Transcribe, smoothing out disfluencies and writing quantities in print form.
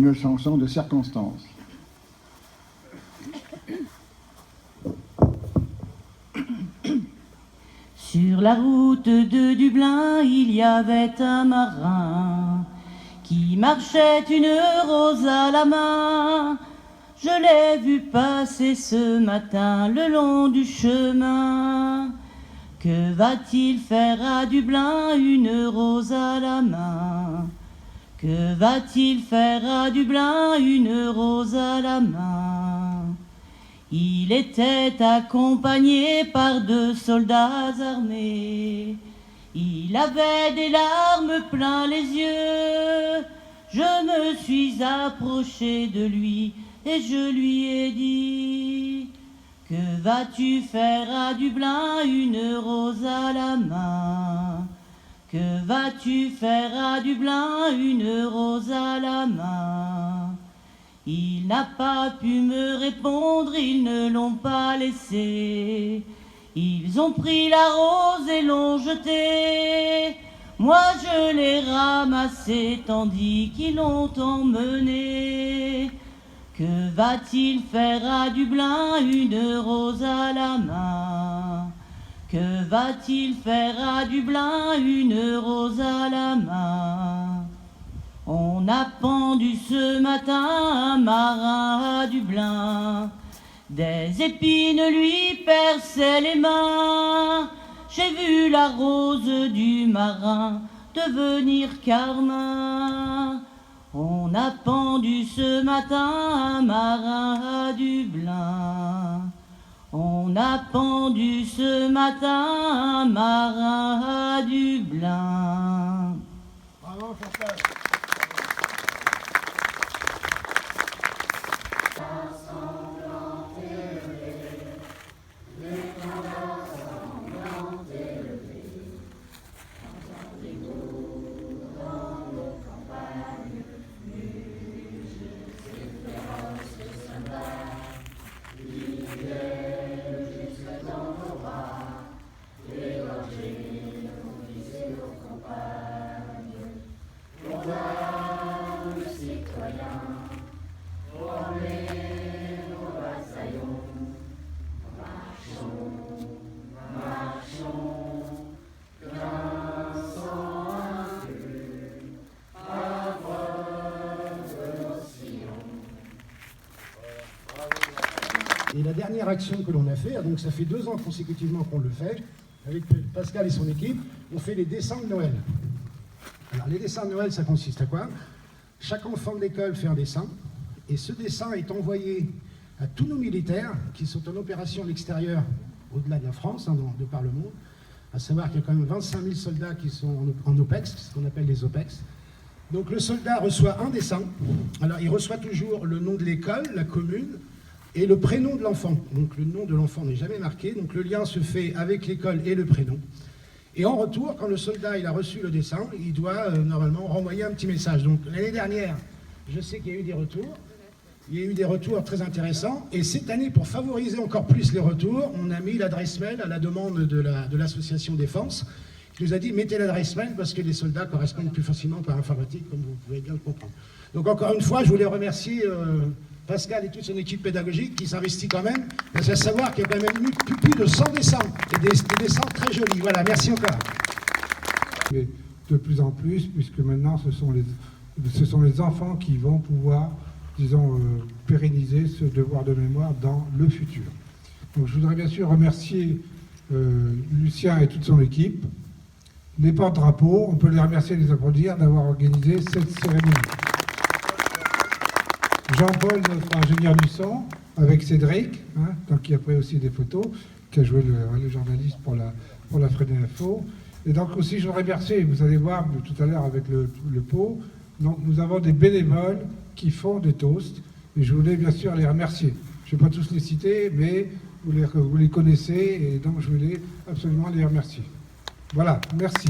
Une chanson de circonstance. Sur la route de Dublin, il y avait un marin qui marchait une rose à la main. Je l'ai vu passer ce matin le long du chemin. Que va-t-il faire à Dublin, une rose à la main? Que va-t-il faire à Dublin, une rose à la main? Il était accompagné par 2 soldats armés. Il avait des larmes plein les yeux. Je me suis approché de lui et je lui ai dit: que vas-tu faire à Dublin, une rose à la main? Que vas-tu faire à Dublin, une rose à la main? Il n'a pas pu me répondre, ils ne l'ont pas laissé. Ils ont pris la rose et l'ont jetée. Moi je l'ai ramassée tandis qu'ils l'ont emmenée. Que va-t-il faire à Dublin, une rose à la main? Que va-t-il faire à Dublin, une rose à la main? On a pendu ce matin un marin à Dublin. Des épines lui perçaient les mains. J'ai vu la rose du marin devenir carmin. On a pendu ce matin un marin à Dublin. On a pendu ce matin un marin à Dublin. Bravo, Pascal. Et la dernière action que l'on a fait, donc ça fait 2 ans consécutivement qu'on le fait, avec Pascal et son équipe, on fait les dessins de Noël. Alors les dessins de Noël, ça consiste à quoi? Chaque enfant de l'école fait un dessin, et ce dessin est envoyé à tous nos militaires qui sont en opération à l'extérieur, au-delà de la France, de par le monde, à savoir qu'il y a quand même 25 000 soldats qui sont en OPEX, ce qu'on appelle les OPEX. Donc le soldat reçoit un dessin, alors il reçoit toujours le nom de l'école, la commune, et le prénom de l'enfant. Donc le nom de l'enfant n'est jamais marqué, donc le lien se fait avec l'école et le prénom. Et en retour, quand le soldat il a reçu le dessin, il doit normalement renvoyer un petit message. Donc l'année dernière, je sais qu'il y a eu des retours. Il y a eu des retours très intéressants. Et cette année, pour favoriser encore plus les retours, on a mis l'adresse mail à la demande de l'association Défense, qui nous a dit mettez l'adresse mail parce que les soldats correspondent plus facilement par informatique, comme vous pouvez bien le comprendre. Donc encore une fois, je voulais remercier Pascal et toute son équipe pédagogique qui s'investit quand même. Parce qu'il faut savoir qu'il y a quand même eu plus de 100 dessins, et des dessins très jolis. Voilà, merci encore. Mais de plus en plus, puisque maintenant ce sont les enfants qui vont pouvoir, disons, pérenniser ce devoir de mémoire dans le futur. Donc je voudrais bien sûr remercier Lucien et toute son équipe, les porte-drapeaux, on peut les remercier et les applaudir d'avoir organisé cette cérémonie. Jean-Paul, notre ingénieur du son, avec Cédric, qui a pris aussi des photos, qui a joué le journaliste pour la Fred Info. Et donc aussi, je voudrais remercier, vous allez voir tout à l'heure avec le pot, donc nous avons des bénévoles qui font des toasts, et je voulais bien sûr les remercier. Je ne vais pas tous les citer, mais vous les connaissez, et donc je voulais absolument les remercier. Voilà, merci.